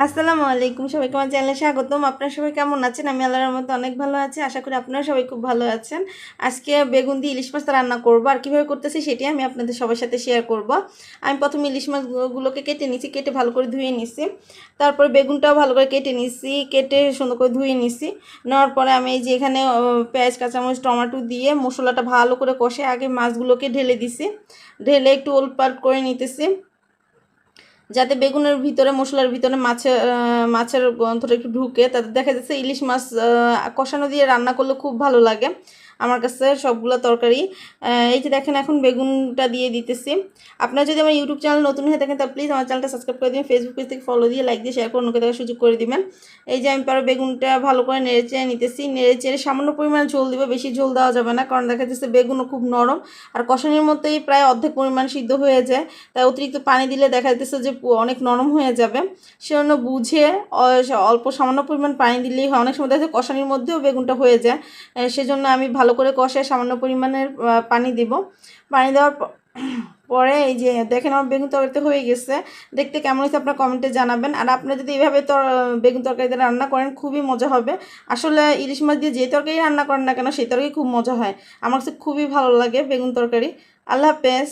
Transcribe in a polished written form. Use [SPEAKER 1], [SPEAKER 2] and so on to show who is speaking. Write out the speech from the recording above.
[SPEAKER 1] আসসালামু আলাইকুম, সবাইকে আমার চ্যানেলে স্বাগতম। আপনারা সবাই কেমন আছেন? আমি আল্লাহর রহমতে অনেক ভালো আছি। আশা করি আপনারা সবাই খুব ভালো আছেন। আজকে বেগুন দিয়ে ইলিশ মাছ রান্না করব, আর কীভাবে করতেছি সেটি আমি আপনাদের সবার সাথে শেয়ার করব। আমি প্রথমে ইলিশ মাছগুলোকে কেটে নিছি, কেটে ভালো করে ধুয়ে নিছি। তারপরে বেগুনটাও ভালো করে কেটে নিছি, কেটে সুন্দর করে ধুয়ে নিছি। নেওয়ার পরে আমি এই যে এখানে পেঁয়াজ, কাঁচামরিচ, টমেটো দিয়ে মশলাটা ভালো করে কষে আগে মাছগুলোকে ঢেলে দিছি। ঢেলে একটু ওলটপালট করে নিতেছি, যাতে বেগুনের ভিতরে, মশলার ভিতরে মাছের গন্ধটা একটু ঢুকে। তাতে দেখা যাচ্ছে ইলিশ মাছ কষানো দিয়ে রান্না করলে খুব ভালো লাগে আমার কাছে সবগুলো তরকারি। এই যে দেখেন, এখন বেগুনটা দিয়ে দিতেছি। আপনারা যদি আমার ইউটিউব চ্যানেল নতুন হয়ে থাকেন তাহলে প্লিজ আমার চ্যানেলটা সাবস্ক্রাইব করে দিন, ফেসবুক পেজ থেকে ফলো দিয়ে, লাইক দিয়ে, শেয়ার করে অন্যকে দেখার সুযোগ করে দিবেন। এই যে আমি পরে বেগুনটা ভালো করে নেড়ে চেড়ে নিতেছি। নেড়ে চেড়ে সামান্য পরিমাণে ঝোল দিব, বেশি ঝোল দেওয়া যাবে না, কারণ দেখা যাচ্ছে বেগুনও খুব নরম আর কষানির মধ্যেই প্রায় অর্ধেক পরিমাণ সিদ্ধ হয়ে যায়। তাই অতিরিক্ত পানি দিলে দেখা যাচ্ছে যে অনেক নরম হয়ে যাবে। সেজন্য বুঝে অল্প সামান্য পরিমাণ পানি দিলেই হয়। অনেক সময় দেখা যায় কষানির মধ্যেও বেগুনটা হয়ে যায়, সেজন্য আমি ভালো করে কষায় সামান্য পরিমাণের পানি দিব। পানি দেওয়ার পরে এই যে দেখেন আমার বেগুন তরকারিতে হয়ে গেছে। দেখতে কেমন হয়েছে আপনার কমেন্টে জানাবেন। আর আপনারা যদি এইভাবে বেগুন তরকারিতে রান্না করেন খুবই মজা হবে। আসলে ইলিশ মাছ দিয়ে যে তরকারি রান্না করেন না কেন সেই তরকারি খুব মজা হয়। আমার কাছে খুবই ভালো লাগে বেগুন তরকারি। আল্লাহ হাফেজ।